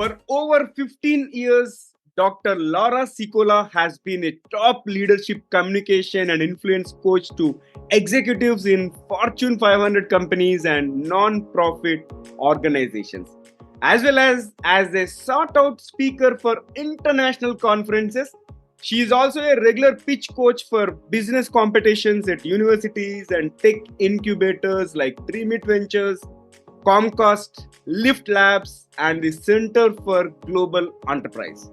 For over 15 years, Dr. Laura Sicola has been a top leadership communication and influence coach to executives in Fortune 500 companies and non-profit organizations, as well as a sought-out speaker for international conferences. She is also a regular pitch coach for business competitions at universities and tech incubators like Dreamit Ventures, Comcast, Lift Labs, and the Center for Global Enterprise.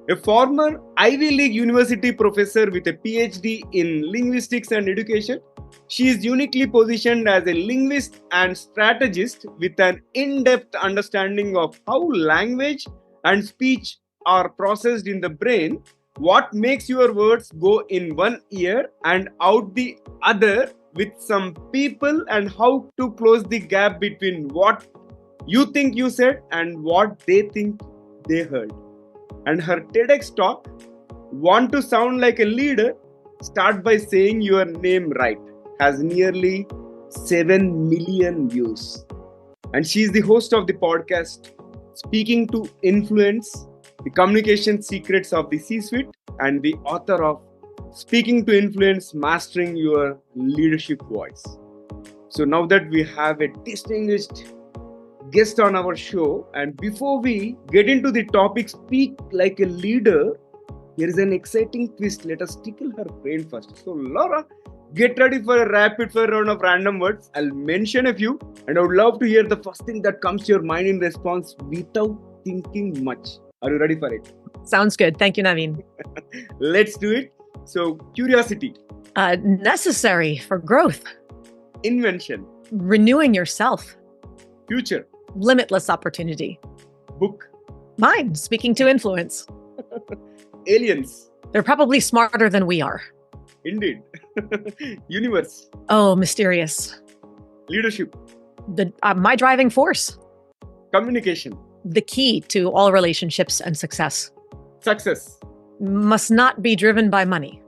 A former Ivy League University professor with a PhD in linguistics and education, she is uniquely positioned as a linguist and strategist with an in-depth understanding of how language and speech are processed in the brain, what makes your words go in one ear and out the other with some people, and how to close the gap between what you think you said and what they think they heard. And her TEDx talk, Want to Sound Like a Leader, Start by Saying Your Name Right, has nearly 7 million views. And she is the host of the podcast Speaking to Influence, The Communication Secrets of the C-Suite, and the author of Speaking to Influence, Mastering Your Leadership Voice. So now that we have a distinguished guest on our show, and before we get into the topic Speak Like a Leader, here is an exciting twist. Let us tickle her brain first. So Laura, get ready for a rapid fire round of random words. I'll mention a few and I would love to hear the first thing that comes to your mind in response without thinking much. Are you ready for it? Sounds good. Thank you, Naveen. Let's do it. So, curiosity. Necessary for growth. Invention. Renewing yourself. Future. Limitless opportunity. Book. Mine. Speaking to Influence. Aliens. They're probably smarter than we are. Indeed. Universe. Oh, mysterious. Leadership. My driving force. Communication. The key to all relationships and success. Success. Must not be driven by money.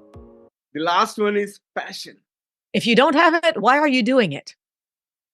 The last one is passion. If you don't have it, why are you doing it?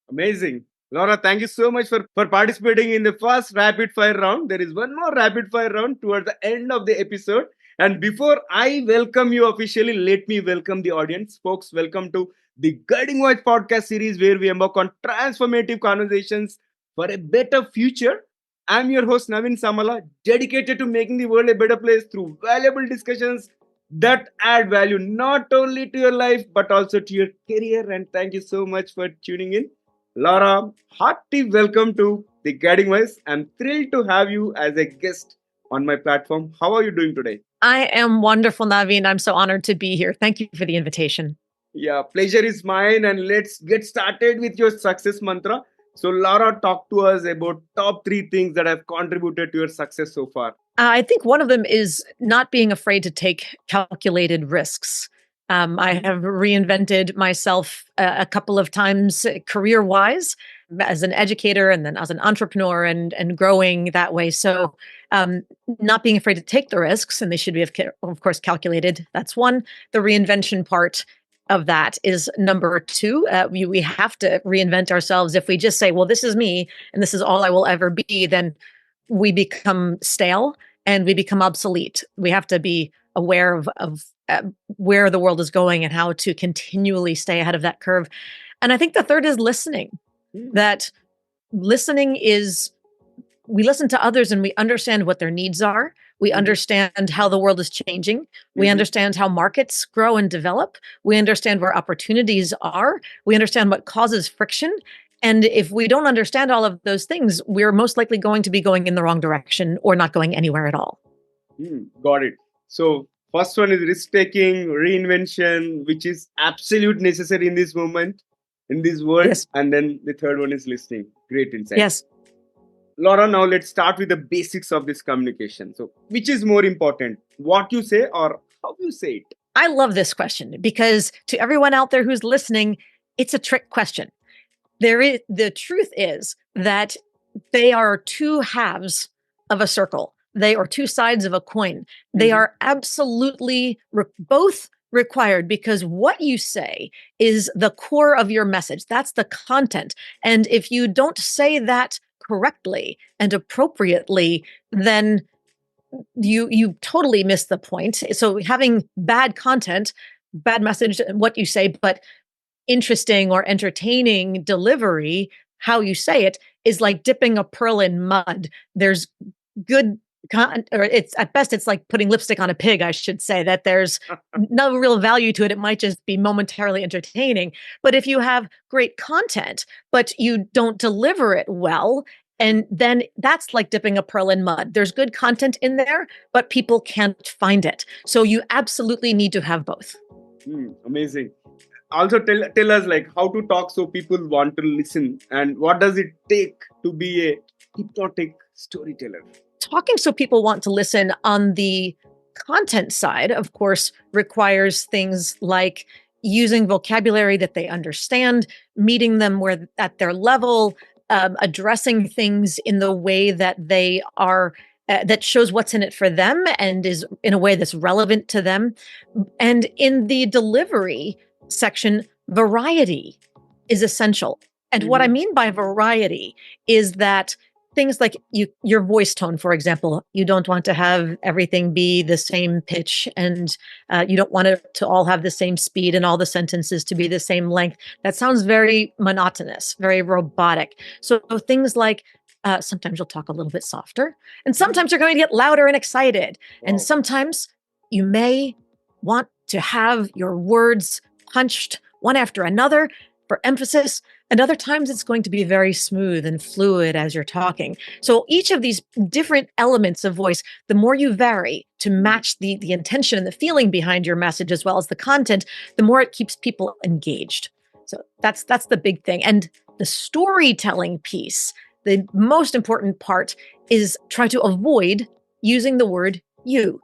Amazing. Laura, thank you so much for participating in the first rapid fire round. There is one more rapid fire round towards the end of the episode. And before I welcome you officially, let me welcome the audience. Folks, welcome to the Guiding Voice podcast series, where we embark on transformative conversations for a better future. I'm your host, Naveen Samala, dedicated to making the world a better place through valuable discussions that add value not only to your life, but also to your career. And thank you so much for tuning in. Laura, hearty welcome to the Guiding Voice. I'm thrilled to have you as a guest on my platform. How are you doing today? I am wonderful, Naveen. I'm so honored to be here. Thank you for the invitation. Yeah, pleasure is mine. And let's get started with your success mantra. So Laura, talk to us about top 3 things that have contributed to your success so far. I think one of them is not being afraid to take calculated risks. I have reinvented myself a couple of times career-wise as an educator and then as an entrepreneur and growing that way. So not being afraid to take the risks, and they should be, of course, calculated. That's one. The reinvention part of that is number 2. We have to reinvent ourselves. If we just say, well, this is me and this is all I will ever be, then we become stale and we become obsolete. We have to be aware of where the world is going and how to continually stay ahead of that curve. And I think the third is listening. That listening is, we listen to others and we understand what their needs are. We understand how the world is changing. We understand how markets grow and develop. We understand where opportunities are. We understand what causes friction. And if we don't understand all of those things, we're most likely going to be going in the wrong direction or not going anywhere at all. Got it. So first one is risk-taking, reinvention, which is absolute necessary in this moment, in this world. Yes. And then the third one is listening. Great insight. Yes. Laura, now let's start with the basics of this communication. So which is more important, what you say or how you say it? I love this question because to everyone out there who's listening, it's a trick question. The truth is that they are 2 halves of a circle. They are 2 sides of a coin. They are absolutely both required because what you say is the core of your message. That's the content. And if you don't say that correctly and appropriately, then you totally miss the point. So having bad content, bad message, what you say, but interesting or entertaining delivery, how you say it, is like dipping a pearl in mud. There's good or it's at best it's like putting lipstick on a pig, I should say, that there's no real value to it. It might just be momentarily entertaining. But if you have great content, but you don't deliver it well, and then that's like dipping a pearl in mud. There's good content in there, but people can't find it. So you absolutely need to have both. Amazing. Also tell us like how to talk so people want to listen, and what does it take to be a hypnotic storyteller? Talking so people want to listen on the content side, of course, requires things like using vocabulary that they understand, meeting them where at their level, addressing things in the way that they are that shows what's in it for them and is in a way that's relevant to them. And in the delivery section, variety is essential. And what I mean by variety is that things like your voice tone, for example, you don't want to have everything be the same pitch, and you don't want it to all have the same speed and all the sentences to be the same length. That sounds very monotonous, very robotic. So things like sometimes you'll talk a little bit softer, and sometimes you're going to get louder and excited. Wow. And sometimes you may want to have your words punched one after another for emphasis. And other times it's going to be very smooth and fluid as you're talking. So each of these different elements of voice, the more you vary to match the intention and the feeling behind your message, as well as the content, the more it keeps people engaged. So that's the big thing. And the storytelling piece, the most important part, is try to avoid using the word you.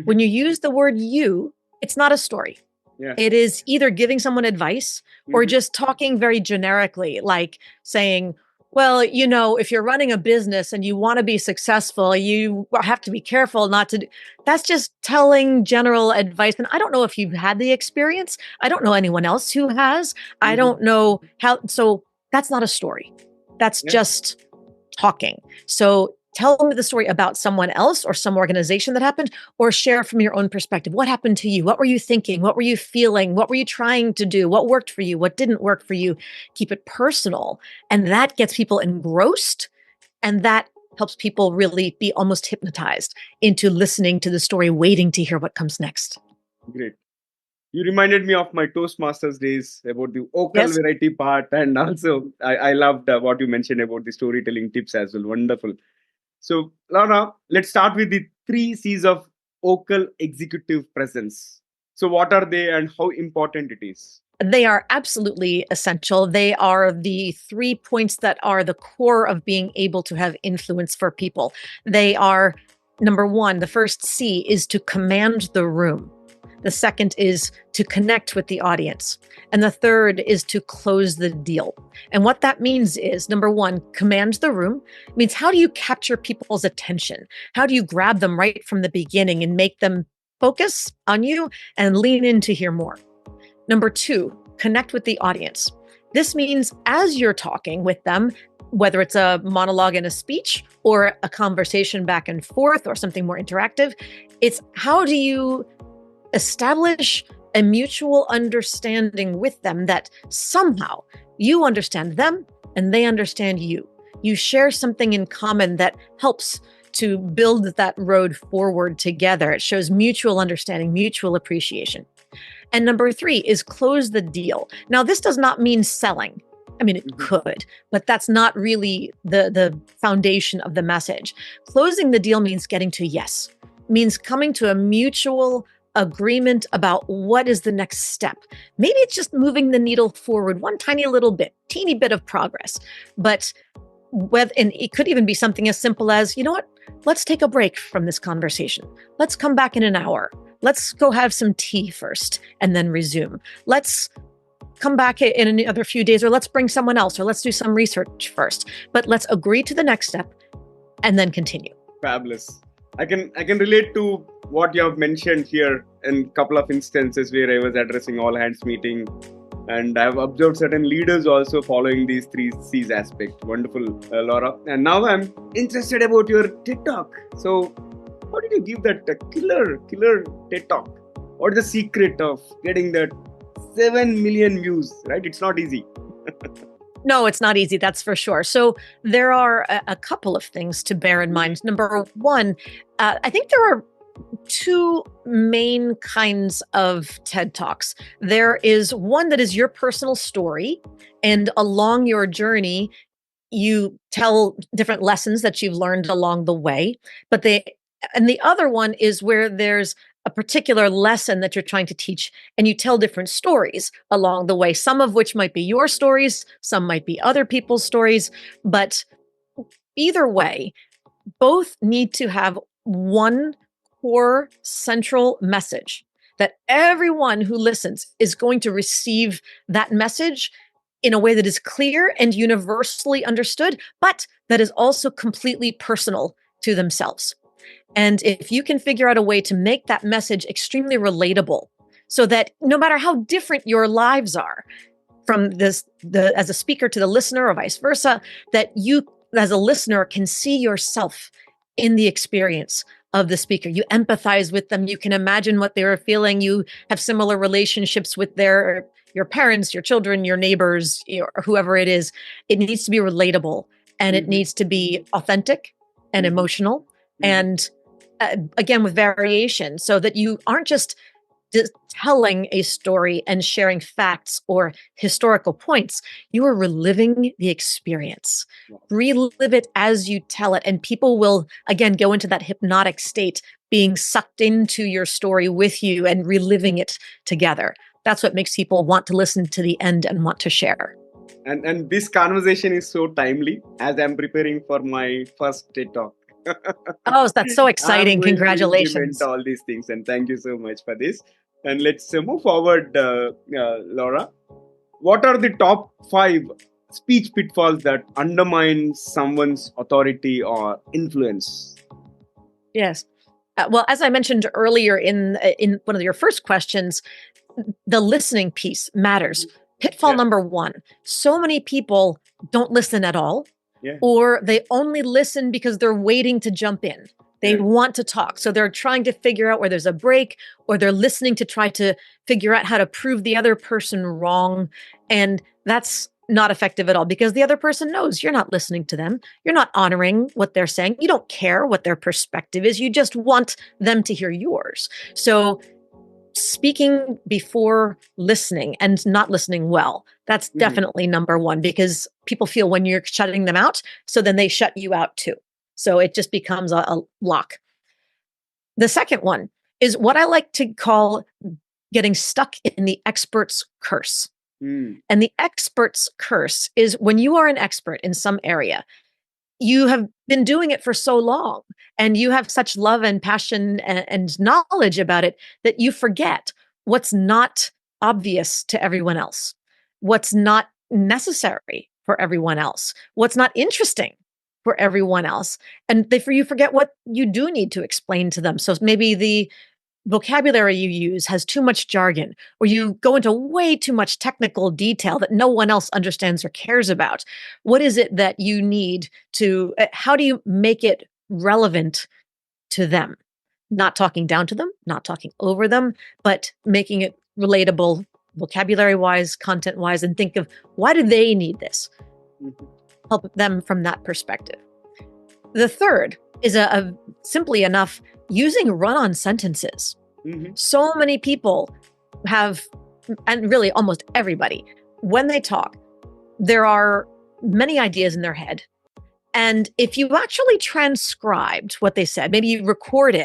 When you use the word you, it's not a story. Yeah. It is either giving someone advice or just talking very generically, like saying, well, if you're running a business and you want to be successful, you have to be careful not to do. That's just telling general advice. And I don't know if you've had the experience. I don't know anyone else who has. I don't know how. So that's not a story. That's just talking. So tell me the story about someone else or some organization that happened, or share from your own perspective. What happened to you? What were you thinking? What were you feeling? What were you trying to do? What worked for you? What didn't work for you? Keep it personal. And that gets people engrossed. And that helps people really be almost hypnotized into listening to the story, waiting to hear what comes next. Great. You reminded me of my Toastmasters days about the vocal variety part. And also, I loved what you mentioned about the storytelling tips as well. Wonderful. So, Laura, let's start with the 3 C's of vocal executive presence. So, what are they and how important it is? They are absolutely essential. They are the 3 points that are the core of being able to have influence for people. They are, number 1, the first C is to command the room. The second is to connect with the audience. And the third is to close the deal. And what that means is, number 1, command the room. It means, how do you capture people's attention? How do you grab them right from the beginning and make them focus on you and lean in to hear more? Number 2, connect with the audience. This means as you're talking with them, whether it's a monologue and a speech or a conversation back and forth or something more interactive, it's how do you establish a mutual understanding with them that somehow you understand them and they understand you. You share something in common that helps to build that road forward together. It shows mutual understanding, mutual appreciation. And number 3 is close the deal. Now, this does not mean selling. I mean, it could, but that's not really the foundation of the message. Closing the deal means getting to yes, means coming to a mutual agreement about what is the next step. Maybe it's just moving the needle forward one tiny little bit, teeny bit of progress. But and it could even be something as simple as, you know what, let's take a break from this conversation. Let's come back in an hour. Let's go have some tea first and then resume. Let's come back in another few days, or let's bring someone else, or let's do some research first. But let's agree to the next step and then continue. Fabulous. I can relate to what you have mentioned here in a couple of instances where I was addressing all hands meeting And I've observed certain leaders also following these three C's aspect. Wonderful, Laura. And now I'm interested about your TED Talk. So, how did you give that killer TED Talk? What is the secret of getting that 7 million views? Right? It's not easy. No, it's not easy, that's for sure. So there are a couple of things to bear in mind. Number one, I think there are two main kinds of TED Talks. There is one that is your personal story, and along your journey, you tell different lessons that you've learned along the way. And the other one is where there's a particular lesson that you're trying to teach, and you tell different stories along the way, some of which might be your stories, some might be other people's stories. But either way, both need to have one core central message that everyone who listens is going to receive that message in a way that is clear and universally understood, but that is also completely personal to themselves. And if you can figure out a way to make that message extremely relatable, so that no matter how different your lives are, from as a speaker to the listener or vice versa, that you as a listener can see yourself in the experience of the speaker. You empathize with them. You can imagine what they were feeling. You have similar relationships with your parents, your children, your neighbors, or whoever it is. It needs to be relatable, and it needs to be authentic and emotional, and again, with variation, so that you aren't just telling a story and sharing facts or historical points. You are reliving the experience. Relive it as you tell it. And people will, again, go into that hypnotic state, being sucked into your story with you and reliving it together. That's what makes people want to listen to the end and want to share. And this conversation is so timely as I'm preparing for my first TED Talk. Oh, that's so exciting. Congratulations. All these things, and thank you so much for this. And let's move forward, Laura. What are the top 5 speech pitfalls that undermine someone's authority or influence? Yes. Well, as I mentioned earlier in one of your first questions, the listening piece matters. Pitfall number 1, so many people don't listen at all. Or they only listen because they're waiting to jump in. They want to talk. So they're trying to figure out where there's a break, or they're listening to try to figure out how to prove the other person wrong. And that's not effective at all, because the other person knows you're not listening to them. You're not honoring what they're saying. You don't care what their perspective is. You just want them to hear yours. So speaking before listening and not listening well, that's definitely number 1, because people feel when you're shutting them out, so then they shut you out too. So it just becomes a lock. The second one is what I like to call getting stuck in the expert's curse. And the expert's curse is when you are an expert in some area, you have been doing it for so long, and you have such love and passion and knowledge about it that you forget what's not obvious to everyone else, what's not necessary for everyone else, what's not interesting for everyone else. And you forget what you do need to explain to them. So maybe the vocabulary you use has too much jargon, or you go into way too much technical detail that no one else understands or cares about. What is it that you need to, how do you make it relevant to them? Not talking down to them, not talking over them, but making it relatable vocabulary wise, content wise, and think of why do they need this? Help them from that perspective. The third is simply enough using run-on sentences. So many people have, and really almost everybody, when they talk, there are many ideas in their head. And if you actually transcribed what they said, maybe you record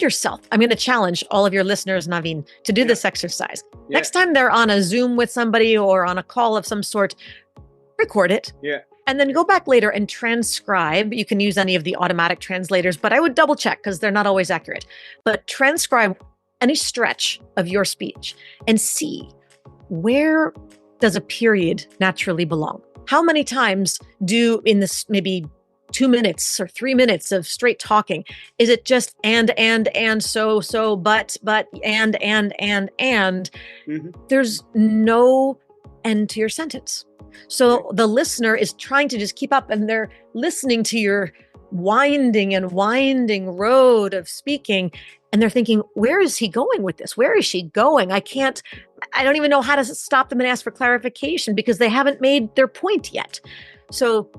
yourself. I'm going to challenge all of your listeners, Naveen, to do this exercise. Next time they're on a Zoom with somebody or on a call of some sort, record it. And then go back later and transcribe. You can use any of the automatic translators, but I would double check because they're not always accurate. But transcribe any stretch of your speech and see, where does a period naturally belong? How many times in this maybe 2 minutes or 3 minutes of straight talking, is it just and, so, but, and. There's no end to your sentence. So the listener is trying to just keep up, and they're listening to your winding and winding road of speaking. And they're thinking, where is he going with this? Where is she going? I don't even know how to stop them and ask for clarification because they haven't made their point yet. So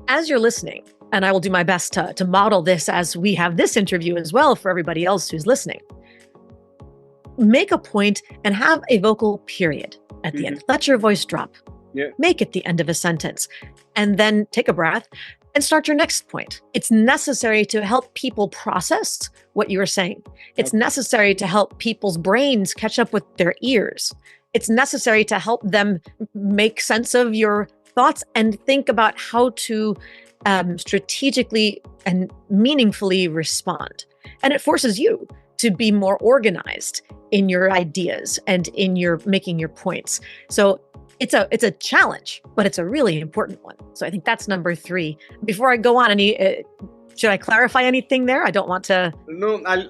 as you're listening, and I will do my best to model this as we have this interview as well for everybody else who's listening, make a point and have a vocal period at the end. Let your voice drop. Yeah. Make it the end of a sentence. And then take a breath and start your next point. It's necessary to help people process what you are saying. It's necessary to help people's brains catch up with their ears. It's necessary to help them make sense of your thoughts and think about how to strategically and meaningfully respond. And it forces you to be more organized in your ideas and in your making your points. So it's a challenge, but it's a really important one. So I think that's number 3. Before I go on, should I clarify anything there? I don't want to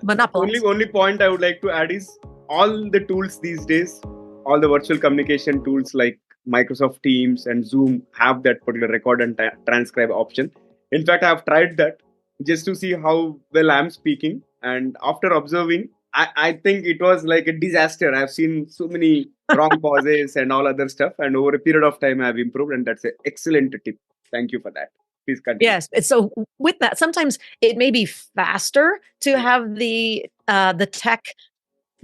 monopolize. Only point I would like to add is all the tools these days, all the virtual communication tools like Microsoft Teams and Zoom have that particular record and transcribe option. In fact, I have tried that just to see how well I'm speaking. And after observing, I think it was like a disaster. I've seen so many wrong pauses and all other stuff. And over a period of time, I've improved. And that's an excellent tip. Thank you for that. Please continue. Yes. So with that, sometimes it may be faster to have the tech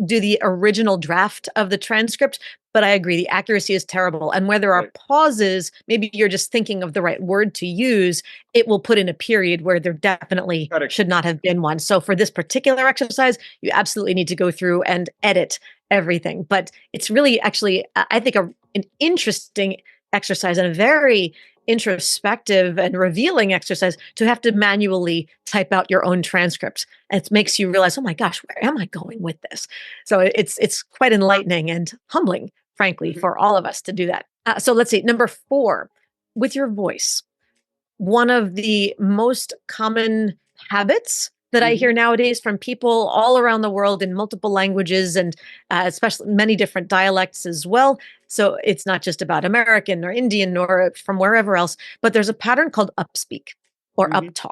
do the original draft of the transcript, but I agree, the accuracy is terrible. And where there are pauses, maybe you're just thinking of the right word to use, it will put in a period where there definitely should not have been one. So for this particular exercise, you absolutely need to go through and edit everything. But it's really actually, I think, an interesting exercise and a very introspective and revealing exercise to have to manually type out your own transcript. And it makes you realize, oh my gosh, where am I going with this? So it's quite enlightening and humbling, frankly, for all of us to do that. So let's see, number 4, with your voice. One of the most common habits that I hear nowadays from people all around the world in multiple languages and especially many different dialects as well. So it's not just about American or Indian or from wherever else, but there's a pattern called upspeak or uptalk.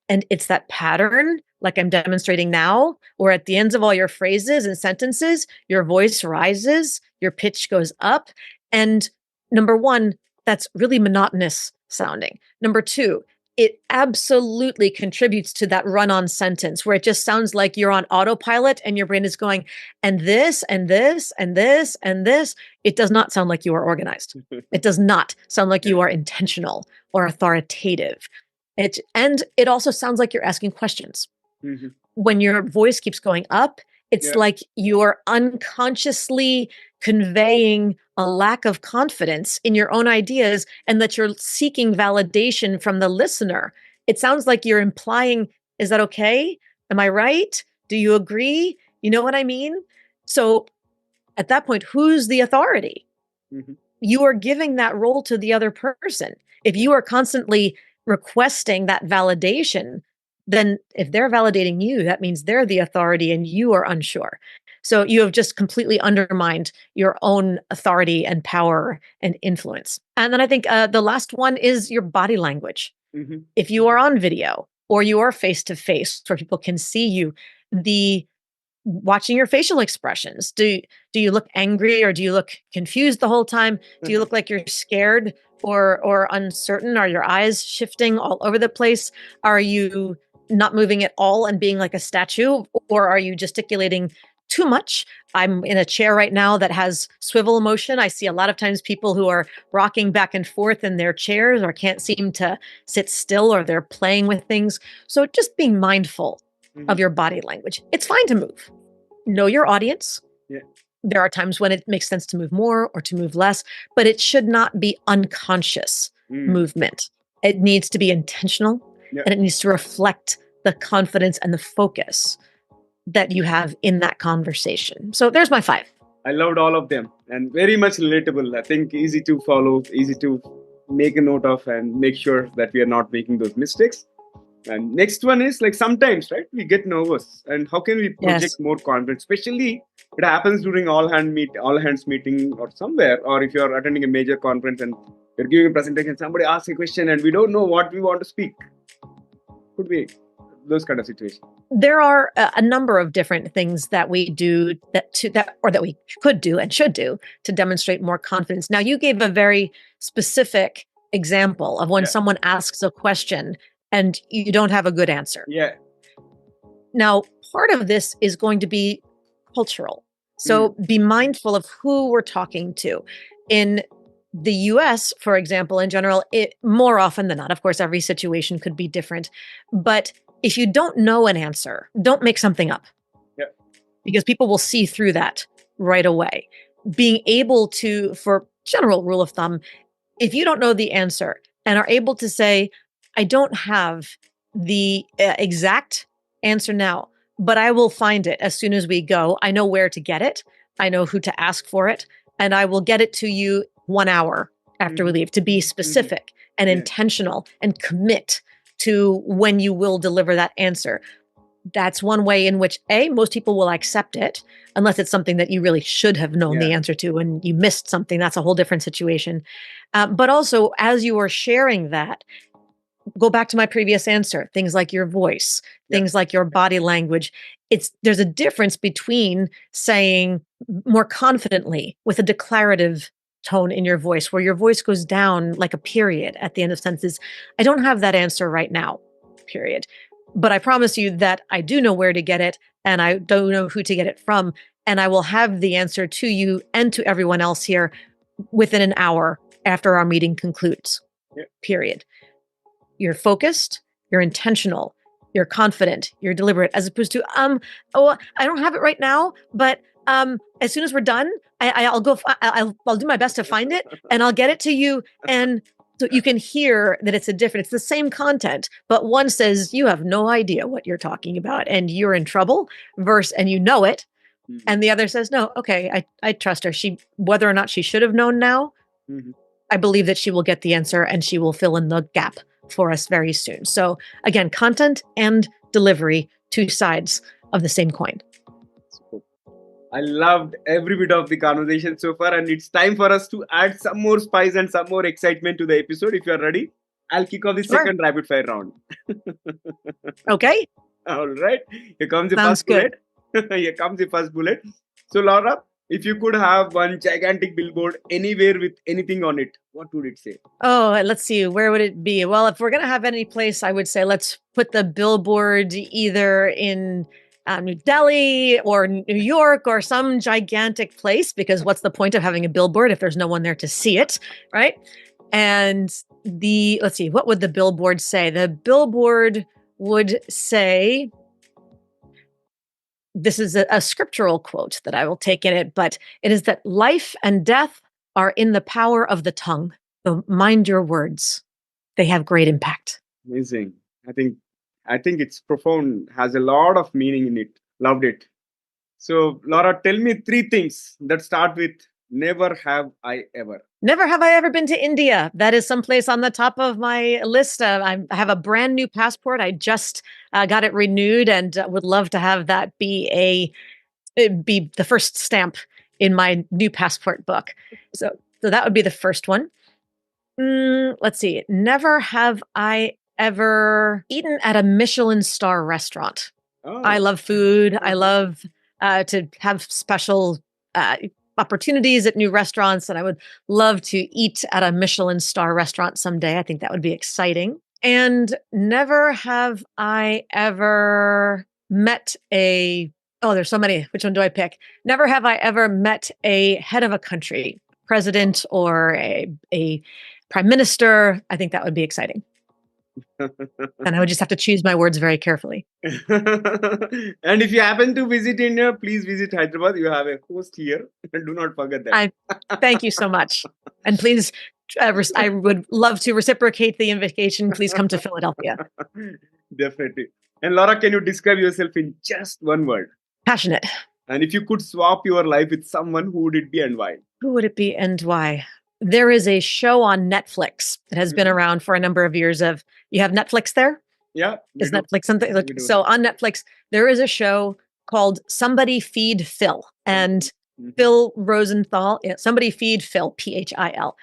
And it's that pattern, like I'm demonstrating now, where at the ends of all your phrases and sentences, your voice rises, your pitch goes up. And number 1, that's really monotonous sounding. Number 2, it absolutely contributes to that run-on sentence where it just sounds like you're on autopilot and your brain is going, and this, and this, and this, and this. It does not sound like you are organized. It does not sound like you are intentional or authoritative. And it also sounds like you're asking questions. When your voice keeps going up, it's like you're unconsciously conveying a lack of confidence in your own ideas and that you're seeking validation from the listener. It sounds like you're implying, is that okay? Am I right? Do you agree? You know what I mean? So at that point, who's the authority? You are giving that role to the other person. If you are constantly requesting that validation, then if they're validating you, that means they're the authority and you are unsure. So you have just completely undermined your own authority and power and influence. And then I think the last one is your body language. If you are on video or you are face-to-face where people can see you, watching your facial expressions. Do you look angry or do you look confused the whole time? Do you look like you're scared or uncertain? Are your eyes shifting all over the place? Are you not moving at all and being like a statue? Or are you gesticulating too much? I'm in a chair right now that has swivel motion. I see a lot of times people who are rocking back and forth in their chairs or can't seem to sit still or they're playing with things. So just being mindful of your body language. It's fine to move. Know your audience. There are times when it makes sense to move more or to move less, but it should not be unconscious movement. It needs to be intentional and it needs to reflect the confidence and the focus that you have in that conversation. So there's my 5. I loved all of them and very much relatable. I think easy to follow, easy to make a note of and make sure that we are not making those mistakes. And next one is like sometimes, right? We get nervous, and how can we project Yes. more confidence? Especially it happens during all hands meeting or somewhere, or if you are attending a major conference and you're giving a presentation, somebody asks a question and we don't know what we want to speak. Could be those kind of situations. There are a number of different things that we do that we could do and should do to demonstrate more confidence. Now, you gave a very specific example of when Yeah. someone asks a question and you don't have a good answer. Yeah. Now, part of this is going to be cultural. So be mindful of who we're talking to. In the US, for example, in general, it more often than not, of course, every situation could be different. But if you don't know an answer, don't make something up. Yeah. Because people will see through that right away. Being able to, for general rule of thumb, if you don't know the answer and are able to say, I don't have the exact answer now, but I will find it as soon as we go. I know where to get it. I know who to ask for it. And I will get it to you 1 hour after we leave, to be specific and intentional and commit to when you will deliver that answer. That's one way in which most people will accept it, unless it's something that you really should have known the answer to and you missed something. That's a whole different situation. But also, as you are sharing that, go back to my previous answer, things like your voice, things like your body language. There's a difference between saying more confidently with a declarative tone in your voice, where your voice goes down like a period at the end of sentences. I don't have that answer right now, period. But I promise you that I do know where to get it, and I don't know who to get it from. And I will have the answer to you and to everyone else here within an hour after our meeting concludes, period. You're focused, you're intentional, you're confident, you're deliberate, as opposed to, oh, I don't have it right now, but as soon as we're done, I'll go, I'll do my best to find it and I'll get it to you. And so you can hear that it's it's the same content, but one says you have no idea what you're talking about and you're in trouble, and you know it. And the other says, no, okay, I trust her. Whether or not she should have known now, I believe that she will get the answer and she will fill in the gap for us very soon. So again, content and delivery, two sides of the same coin. I loved every bit of the conversation so far, and it's time for us to add some more spice and some more excitement to the episode. If you're ready, I'll kick off the second rapid fire round. Okay. All right. Here comes the Sounds first bullet. Here comes the first bullet. So, Laura, if you could have one gigantic billboard anywhere with anything on it, what would it say? Oh, let's see. Where would it be? Well, if we're going to have any place, I would say let's put the billboard either in New Delhi or New York or some gigantic place, because what's the point of having a billboard if there's no one there to see it, right? And let's see, what would the billboard say? The billboard would say, this is a scriptural quote that I will take in it, but it is that life and death are in the power of the tongue. So mind your words. They have great impact. Amazing. I think it's profound, has a lot of meaning in it. Loved it. So, Laura, tell me 3 things that start with never have I ever. Never have I ever been to India. That is someplace on the top of my list. I have a brand new passport. I just got it renewed and would love to have that be the first stamp in my new passport book. So that would be the first one. Let's see. Never have I ever eaten at a Michelin star restaurant. Oh. I love food. I love to have special opportunities at new restaurants, and I would love to eat at a Michelin star restaurant someday. I think that would be exciting. And never have I ever met there's so many. Which one do I pick? Never have I ever met a head of a country, president or a prime minister. I think that would be exciting. And I would just have to choose my words very carefully. And if you happen to visit India, please visit Hyderabad. You have a host here. Do not forget that. Thank you so much. And please, I would love to reciprocate the invitation. Please come to Philadelphia. Definitely. And Laura, can you describe yourself in just one word? Passionate. And if you could swap your life with someone, who would it be and why? Who would it be and why? There is a show on Netflix that has been around for a number of years. You have Netflix there? Yeah, we Is do. Netflix something like We do. so on Netflix? There is a show called Somebody Feed Phil, and Mhm. Phil Rosenthal. Somebody Feed Phil, PHIL.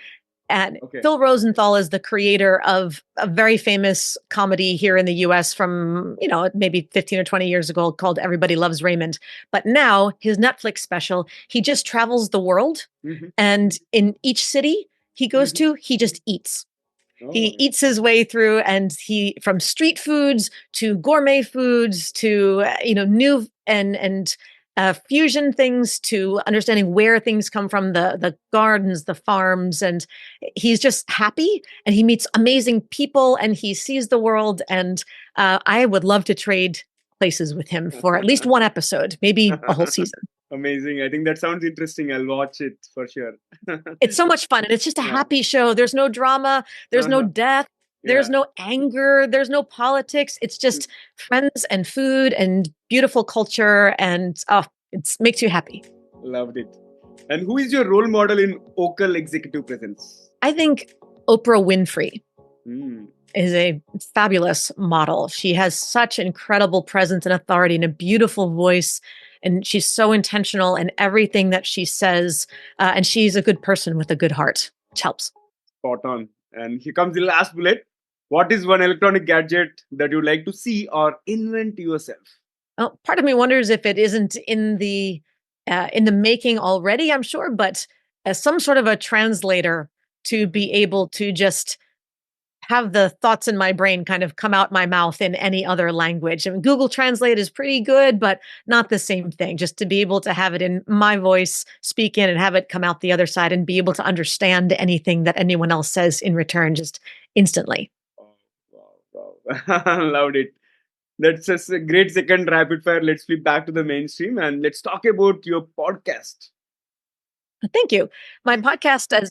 And Okay. Phil Rosenthal is the creator of a very famous comedy here in the US from, maybe 15 or 20 years ago called Everybody Loves Raymond. But now his Netflix special, he just travels the world. Mhm. And in each city he goes Mhm. to, he just eats. Oh, He eats his way through, and he from street foods to gourmet foods to new and fusion things to understanding where things come from, the gardens, the farms, and he's just happy, and he meets amazing people, and he sees the world. And I would love to trade places with him for at least one episode, maybe a whole season. amazing. I think that sounds interesting. I'll watch it for sure. It's so much fun, and it's just a Yeah. happy show. There's no drama, there's no death, there's Yeah. no anger, there's no politics. It's just friends and food and beautiful culture, and it makes you happy. Loved it. And who is your role model in vocal executive presence? I think Oprah Winfrey Hmm. is a fabulous model. She has such incredible presence and authority and a beautiful voice, and she's so intentional in everything that she says. And she's a good person with a good heart, which helps. Spot on. And here comes the last bullet. What is one electronic gadget that you'd like to see or invent yourself? Well, part of me wonders if it isn't in the making already, I'm sure, but as some sort of a translator to be able to just have the thoughts in my brain kind of come out my mouth in any other language. I mean, Google Translate is pretty good, but not the same thing. Just to be able to have it in my voice, speak in, and have it come out the other side, and be able to understand anything that anyone else says in return just instantly. Oh, wow, wow. Loved it. That's just a great second rapid fire. Let's flip back to the mainstream and let's talk about your podcast. Thank you. My podcast, as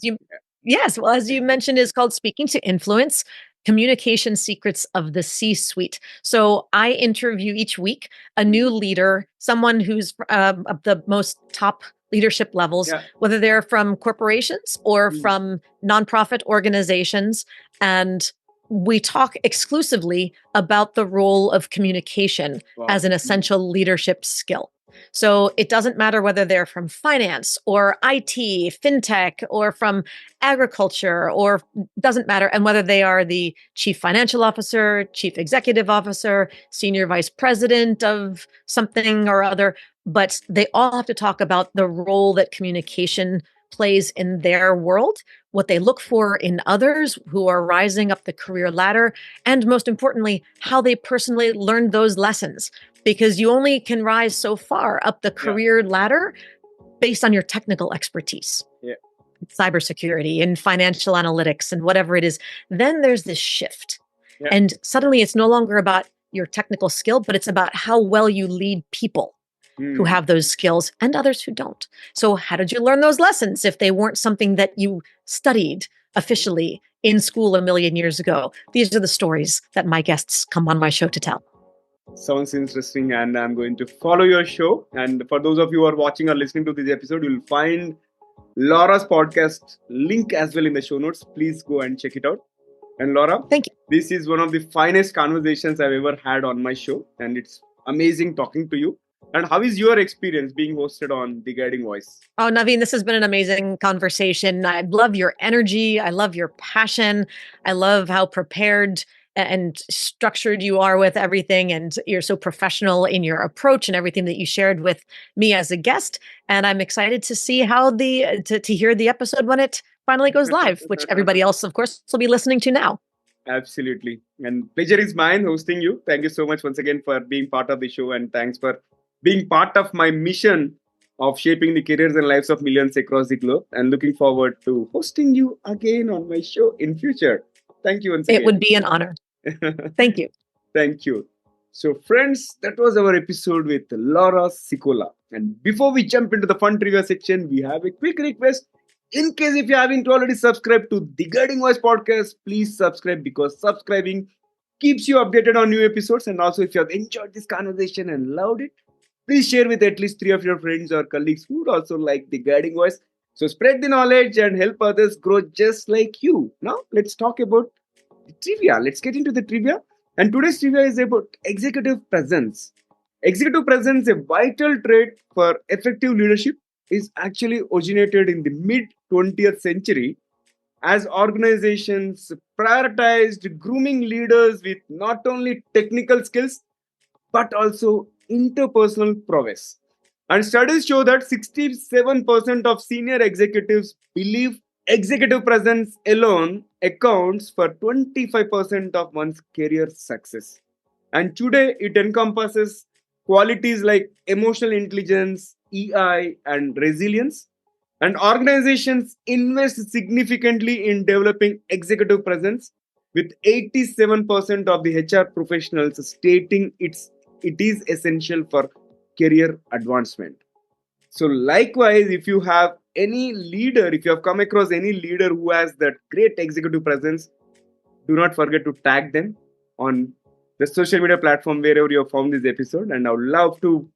you mentioned, is called Speaking to Influence: Communication Secrets of the C-Suite. So I interview each week a new leader, someone who's of the most top leadership levels, Yeah. whether they're from corporations or Mm. from nonprofit organizations. And we talk exclusively about the role of communication Wow. as an essential leadership skill. So it doesn't matter whether they're from finance or IT, fintech, or from agriculture, or doesn't matter. And whether they are the chief financial officer, chief executive officer, senior vice president of something or other, but they all have to talk about the role that communication plays in their world, what they look for in others who are rising up the career ladder, and most importantly, how they personally learned those lessons, because you only can rise so far up the career ladder based on your technical expertise. Yeah. Cybersecurity and financial analytics and whatever it is. Then there's this shift. Yeah. And suddenly it's no longer about your technical skill, but it's about how well you lead people who have those skills and others who don't. So how did you learn those lessons if they weren't something that you studied officially in school a million years ago? These are the stories that my guests come on my show to tell. Sounds interesting, and I'm going to follow your show. And for those of you who are watching or listening to this episode, you'll find Laura's podcast link as well in the show notes. Please go and check it out. And Laura, thank you. This is one of the finest conversations I've ever had on my show, and it's amazing talking to you. And how is your experience being hosted on The Guiding Voice? Oh, Naveen, this has been an amazing conversation. I love your energy. I love your passion. I love how prepared and structured you are with everything. And you're so professional in your approach and everything that you shared with me as a guest. And I'm excited to see how to hear the episode when it finally goes live, which everybody else, of course, will be listening to now. Absolutely. And pleasure is mine hosting you. Thank you so much once again for being part of the show, and thanks for being part of my mission of shaping the careers and lives of millions across the globe, and looking forward to hosting you again on my show in future. Thank you once again. It would be an honor. Thank you. Thank you. So friends, that was our episode with Laura Sicola. And before we jump into the fun trivia section, we have a quick request. In case if you haven't already subscribed to The Guiding Voice podcast, please subscribe, because subscribing keeps you updated on new episodes. And also, if you have enjoyed this conversation and loved it, please share with at least 3 of your friends or colleagues who would also like The Guiding Voice. So spread the knowledge and help others grow just like you. Now, let's talk about the trivia. Let's get into the trivia. And today's trivia is about executive presence. Executive presence, a vital trait for effective leadership, is actually originated in the mid 20th century as organizations prioritized grooming leaders with not only technical skills but also interpersonal prowess. And studies show that 67% of senior executives believe executive presence alone accounts for 25% of one's career success. And today it encompasses qualities like emotional intelligence, EI, and resilience. And organizations invest significantly in developing executive presence, with 87% of the HR professionals stating it is essential for career advancement. So, likewise, if you have any leader, if you have come across any leader who has that great executive presence, do not forget to tag them on the social media platform wherever you have found this episode. And I would love to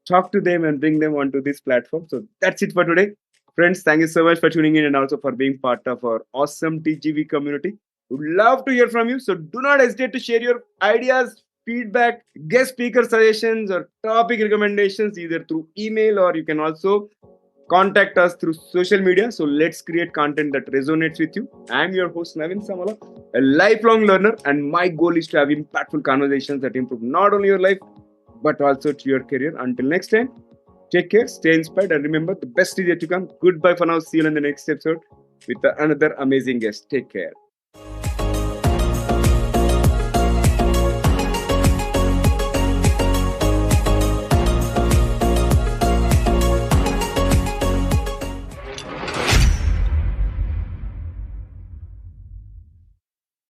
talk to them and bring them onto this platform. So that's it for today. Friends, thank you so much for tuning in and also for being part of our awesome TGV community. Would love to hear from you. So do not hesitate to share your ideas, feedback, guest speaker suggestions, or topic recommendations either through email, or you can also contact us through social media. So let's create content that resonates with you. I'm your host, Naveen Samala, a lifelong learner, and my goal is to have impactful conversations that improve not only your life but also to your career. Until next time, take care, stay inspired, and remember the best is yet to come. Goodbye for now. See you in the next episode with another amazing guest. Take care.